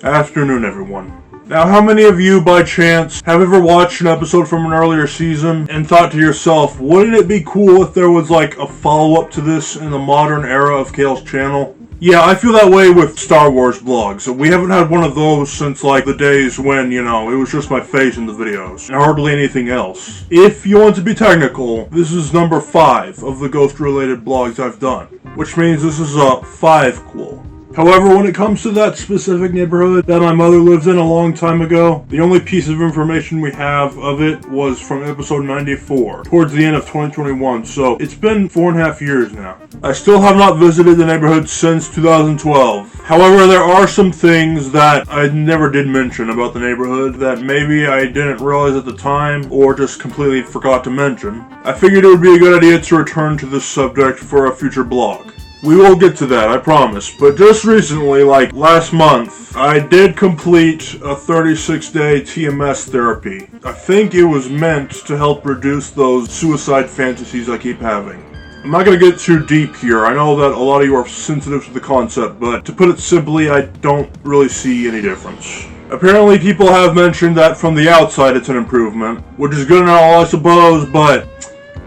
Afternoon, everyone. Now, how many of you, by chance, have ever watched an episode from an earlier season and thought to yourself, wouldn't it be cool if there was like a follow-up to this in the modern era of Kale's channel? Yeah, I feel that way with Star Wars vlogs. We haven't had one of those since like the days when, it was just my face in the videos, and hardly anything else. If you want to be technical, this is number 5 of the ghost-related vlogs I've done, which means this is a 5-quel. However, when it comes to that specific neighborhood that my mother lived in a long time ago, the only piece of information we have of it was from episode 94, towards the end of 2021, so it's been 4.5 years now. I still have not visited the neighborhood since 2012. However, there are some things that I never did mention about the neighborhood that maybe I didn't realize at the time, or just completely forgot to mention. I figured it would be a good idea to return to this subject for a future blog. We will get to that, I promise. But just recently, like last month, I did complete a 36-day TMS therapy. I think it was meant to help reduce those suicide fantasies I keep having. I'm not going to get too deep here. I know that a lot of you are sensitive to the concept, but to put it simply, I don't really see any difference. Apparently, people have mentioned that from the outside it's an improvement, which is good and all, I suppose, but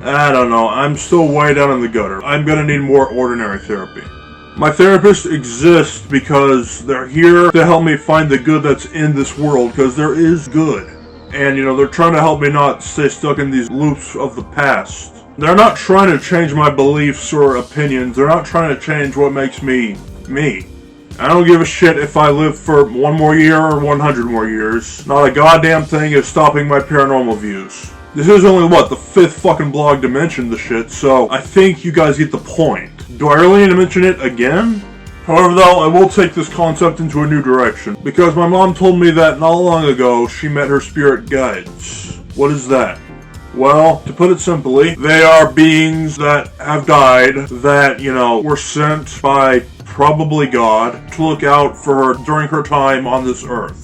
I don't know, I'm still way down in the gutter. I'm gonna need more ordinary therapy. My therapists exist because they're here to help me find the good that's in this world, because there is good. And, they're trying to help me not stay stuck in these loops of the past. They're not trying to change my beliefs or opinions. They're not trying to change what makes me, me. I don't give a shit if I live for 1 more year or 100 more years. Not a goddamn thing is stopping my paranormal views. This is only, the 5th fucking blog to mention the shit, so I think you guys get the point. Do I really need to mention it again? However, though, I will take this concept into a new direction, because my mom told me that not long ago she met her spirit guides. What is that? Well, to put it simply, they are beings that have died, that, were sent by probably God to look out for her during her time on this earth.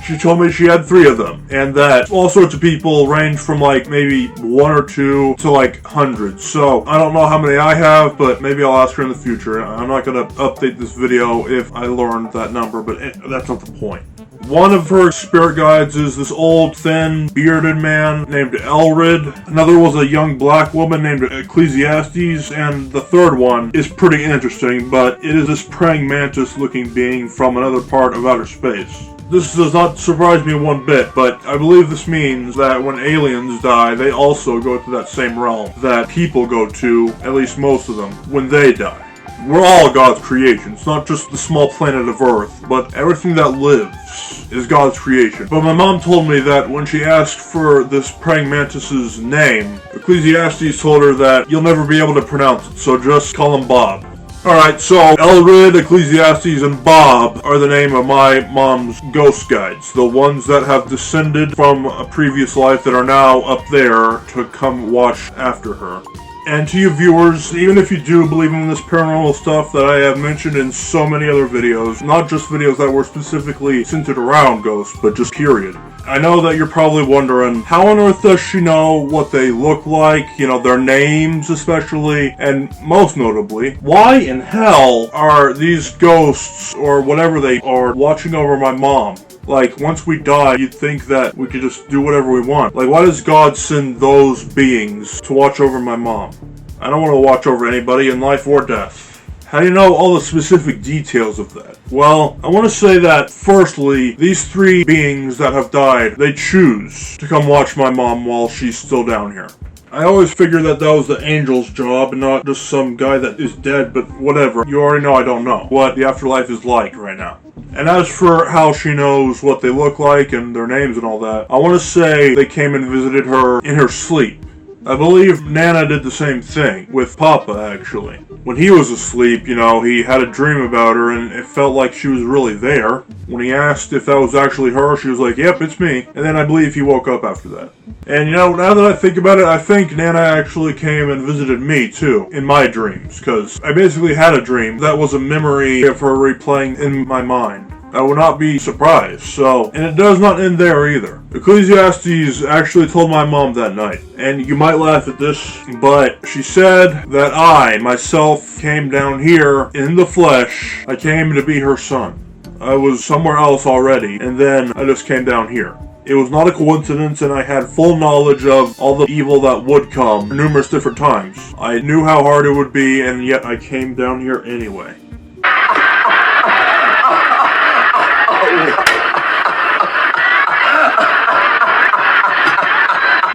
She told me she had 3 of them, and that all sorts of people range from maybe 1 or 2 to hundreds. So I don't know how many I have, but maybe I'll ask her in the future. I'm not going to update this video if I learned that number, but that's not the point. One of her spirit guides is this old, thin, bearded man named Elrid. Another was a young black woman named Ecclesiastes, and the third one is pretty interesting, but it is this praying mantis-looking being from another part of outer space. This does not surprise me one bit, but I believe this means that when aliens die, they also go to that same realm that people go to, at least most of them, when they die. We're all God's creation. It's not just the small planet of Earth, but everything that lives is God's creation. But my mom told me that when she asked for this praying mantis's name, Ecclesiastes told her that you'll never be able to pronounce it, so just call him Bob. Alright, so Elrid, Ecclesiastes, and Bob are the name of my mom's ghost guides. The ones that have descended from a previous life that are now up there to come watch after her. And to you viewers, even if you do believe in this paranormal stuff that I have mentioned in so many other videos, not just videos that were specifically centered around ghosts, but just period. I know that you're probably wondering, how on earth does she know what they look like, their names especially, and most notably, why in hell are these ghosts, or whatever they are, watching over my mom? Once we die, you'd think that we could just do whatever we want. Why does God send those beings to watch over my mom? I don't want to watch over anybody in life or death. How do you know all the specific details of that? Well, I want to say that, firstly, these 3 beings that have died, they choose to come watch my mom while she's still down here. I always figured that was the angel's job and not just some guy that is dead, but whatever. You already know I don't know what the afterlife is like right now. And as for how she knows what they look like and their names and all that, I want to say they came and visited her in her sleep. I believe Nana did the same thing, with Papa actually. When he was asleep, he had a dream about her and it felt like she was really there. When he asked if that was actually her, she was like, yep, it's me. And then I believe he woke up after that. And now that I think about it, I think Nana actually came and visited me too, in my dreams, because I basically had a dream that was a memory of her replaying in my mind. I would not be surprised, and it does not end there either. Ecclesiastes actually told my mom that night, and you might laugh at this, but she said that I, myself, came down here in the flesh. I came to be her son. I was somewhere else already, and then I just came down here. It was not a coincidence, and I had full knowledge of all the evil that would come numerous different times. I knew how hard it would be, and yet I came down here anyway.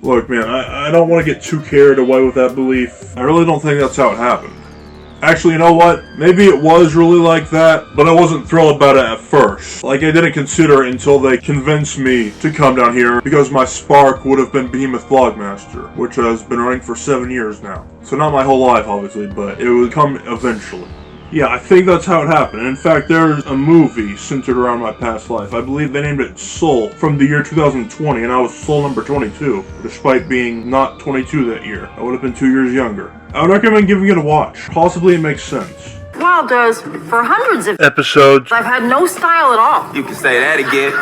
Look, man, I don't want to get too carried away with that belief. I really don't think that's how it happened. Actually, you know what? Maybe it was really like that, but I wasn't thrilled about it at first. Like, I didn't consider it until they convinced me to come down here, because my spark would have been Behemoth Vlogmaster, which has been running for 7 years now. So not my whole life, obviously, but it would come eventually. Yeah, I think that's how it happened. In fact, there's a movie centered around my past life. I believe they named it Soul from the year 2020, and I was Soul number 22, despite being not 22 that year. I would have been 2 years younger. I would recommend giving it a watch. Possibly it makes sense. Well, does for hundreds of episodes, I've had no style at all. You can say that again.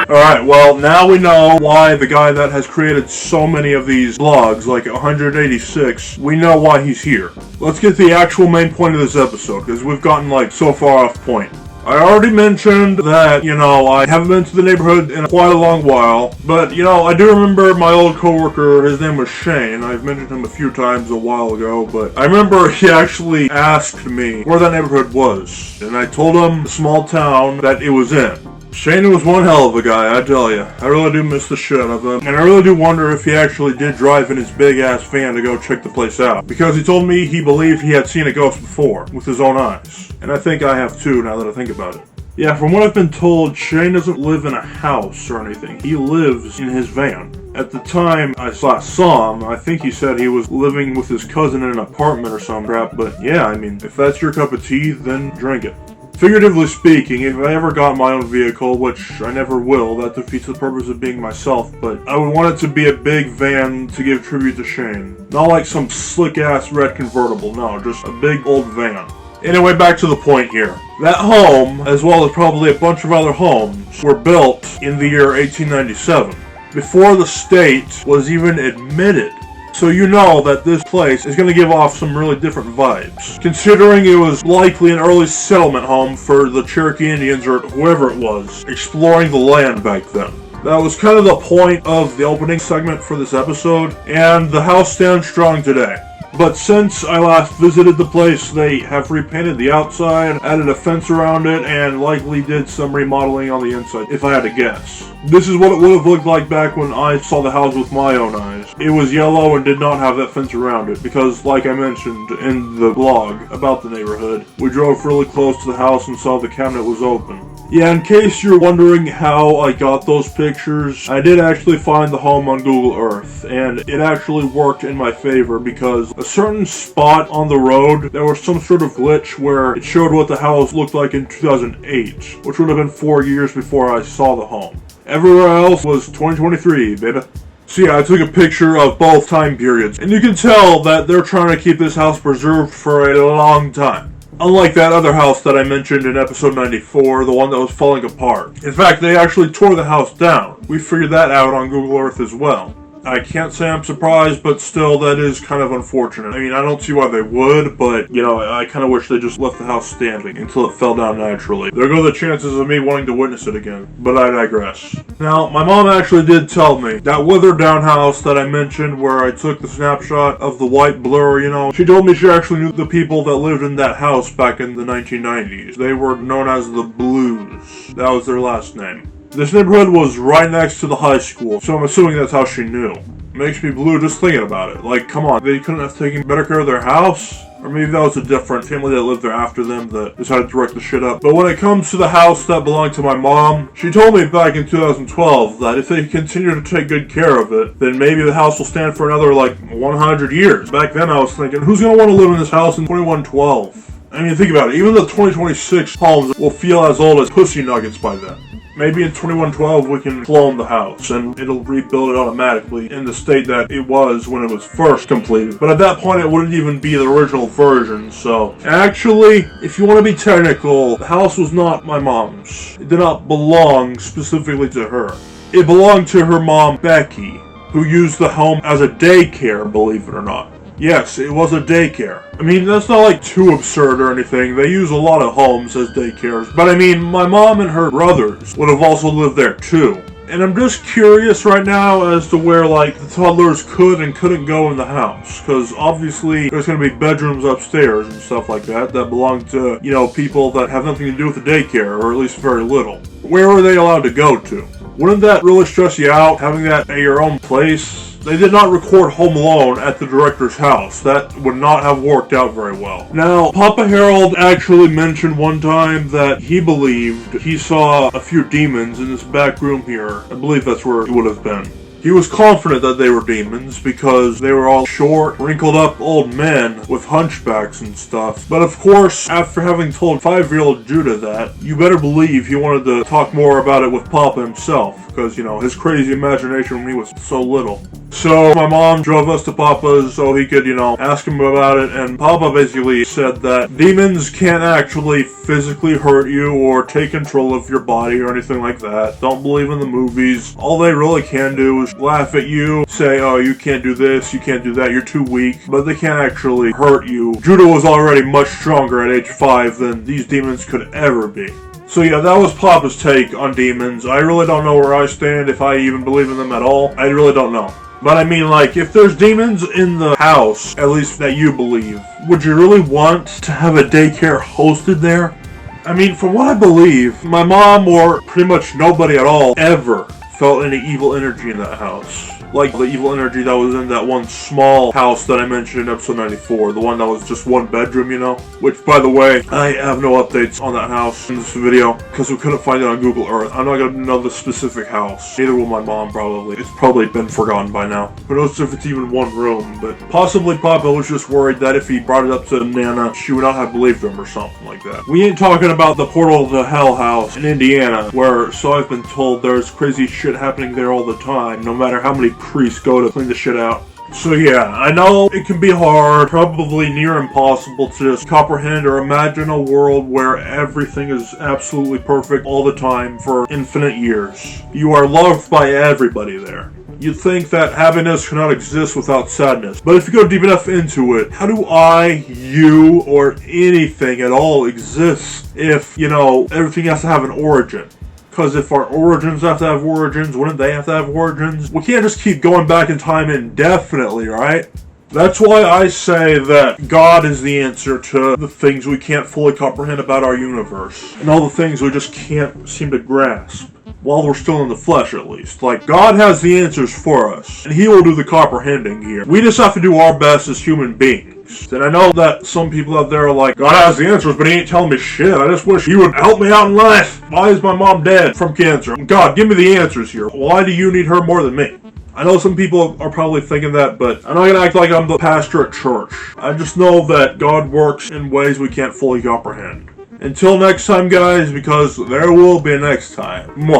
Alright, well, now we know why the guy that has created so many of these vlogs, like 186, we know why he's here. Let's get the actual main point of this episode, because we've gotten, like, so far off point. I already mentioned that, I haven't been to the neighborhood in quite a long while, but, I do remember my old coworker, his name was Shane. I've mentioned him a few times a while ago, but I remember he actually asked me where that neighborhood was, and I told him the small town that it was in. Shane was one hell of a guy, I tell you. I really do miss the shit out of him, and I really do wonder if he actually did drive in his big-ass van to go check the place out, because he told me he believed he had seen a ghost before, with his own eyes. And I think I have too, now that I think about it. Yeah, from what I've been told, Shane doesn't live in a house or anything. He lives in his van. At the time I saw him, I think he said he was living with his cousin in an apartment or some crap, but yeah, I mean, if that's your cup of tea, then drink it. Figuratively speaking, if I ever got my own vehicle, which I never will, that defeats the purpose of being myself, but I would want it to be a big van to give tribute to Shane. Not like some slick-ass red convertible, no, just a big old van. Anyway, back to the point here. That home, as well as probably a bunch of other homes, were built in the year 1897, before the state was even admitted. So you know that this place is going to give off some really different vibes, considering it was likely an early settlement home for the Cherokee Indians or whoever it was, exploring the land back then. That was kind of the point of the opening segment for this episode, and the house stands strong today. But since I last visited the place, they have repainted the outside, added a fence around it, and likely did some remodeling on the inside, if I had to guess. This is what it would have looked like back when I saw the house with my own eyes. It was yellow and did not have that fence around it, because like I mentioned in the vlog about the neighborhood, we drove really close to the house and saw the cabinet was open. Yeah, in case you're wondering how I got those pictures, I did actually find the home on Google Earth, and it actually worked in my favor because a certain spot on the road, there was some sort of glitch where it showed what the house looked like in 2008, which would have been 4 years before I saw the home. Everywhere else was 2023, baby. So yeah, I took a picture of both time periods, and you can tell that they're trying to keep this house preserved for a long time. Unlike that other house that I mentioned in episode 94, the one that was falling apart. In fact, they actually tore the house down. We figured that out on Google Earth as well. I can't say I'm surprised, but still, that is kind of unfortunate. I mean, I don't see why they would, but, I kind of wish they just left the house standing until it fell down naturally. There go the chances of me wanting to witness it again, but I digress. Now, my mom actually did tell me that withered down house that I mentioned where I took the snapshot of the white blur, she told me she actually knew the people that lived in that house back in the 1990s. They were known as the Blues. That was their last name. This neighborhood was right next to the high school, so I'm assuming that's how she knew. Makes me blue just thinking about it. Like, come on, they couldn't have taken better care of their house? Or maybe that was a different family that lived there after them that decided to wreck the shit up. But when it comes to the house that belonged to my mom, she told me back in 2012 that if they continue to take good care of it, then maybe the house will stand for another, 100 years. Back then I was thinking, who's going to want to live in this house in 2112? I mean, think about it. Even the 2026 homes will feel as old as pussy nuggets by then. Maybe in 2112 we can clone the house and it'll rebuild it automatically in the state that it was when it was first completed. But at that point it wouldn't even be the original version, so... Actually, if you want to be technical, the house was not my mom's. It did not belong specifically to her. It belonged to her mom, Becky, who used the home as a daycare, believe it or not. Yes, it was a daycare. I mean, that's not like too absurd or anything. They use a lot of homes as daycares. But I mean, my mom and her brothers would have also lived there too. And I'm just curious right now as to where, like, the toddlers could and couldn't go in the house. Because obviously there's going to be bedrooms upstairs and stuff like that belong to, you know, people that have nothing to do with the daycare, or at least very little. Where are they allowed to go to? Wouldn't that really stress you out, having that at your own place? They did not record Home Alone at the director's house. That would not have worked out very well. Now, Papa Harold actually mentioned one time that he believed he saw a few demons in this back room here. I believe that's where it would have been. He was confident that they were demons because they were all short, wrinkled up old men with hunchbacks and stuff. But of course, after having told 5-year-old Judah that, you better believe he wanted to talk more about it with Papa himself because, you know, his crazy imagination when he was so little. So my mom drove us to Papa's so he could, you know, ask him about it, and Papa basically said that demons can't actually physically hurt you or take control of your body or anything like that. Don't believe in the movies. All they really can do is laugh at you, say, oh, you can't do this, you can't do that, you're too weak, but they can't actually hurt you. Judah was already much stronger at age 5 than these demons could ever be. So yeah, that was Papa's take on demons. I really don't know where I stand, if I even believe in them at all. I really don't know. But I mean, like, if there's demons in the house, at least that you believe, would you really want to have a daycare hosted there? I mean, from what I believe, my mom or pretty much nobody at all ever felt any evil energy in that house. Like the evil energy that was in that one small house that I mentioned in episode 94. The one that was just one bedroom, you know? Which, by the way, I have no updates on that house in this video because we couldn't find it on Google Earth. I'm not going to know the specific house. Neither will my mom, probably. It's probably been forgotten by now. Who knows if it's even one room, but possibly Papa was just worried that if he brought it up to Nana, she would not have believed him or something like that. We ain't talking about the Portal to Hell house in Indiana, where, so I've been told, there's crazy shit happening there all the time, no matter how many priests go to clean the shit out. So yeah, I know it can be hard, probably near impossible to just comprehend or imagine a world where everything is absolutely perfect all the time for infinite years. You are loved by everybody there. You'd think that happiness cannot exist without sadness. But if you go deep enough into it, how do I, you, or anything at all exist if, you know, everything has to have an origin? Because if our origins have to have origins, wouldn't they have to have origins? We can't just keep going back in time indefinitely, right? That's why I say that God is the answer to the things we can't fully comprehend about our universe. And all the things we just can't seem to grasp. While we're still in the flesh, at least. Like, God has the answers for us. And He will do the comprehending here. We just have to do our best as human beings. And I know that some people out there are like, God has the answers, but He ain't telling me shit. I just wish He would help me out in life. Why is my mom dead from cancer? God, give me the answers here. Why do you need her more than me? I know some people are probably thinking that, but I'm not going to act like I'm the pastor at church. I just know that God works in ways we can't fully comprehend. Until next time, guys, because there will be a next time. Remember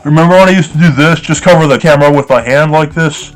when I used to do this? Just cover the camera with my hand like this?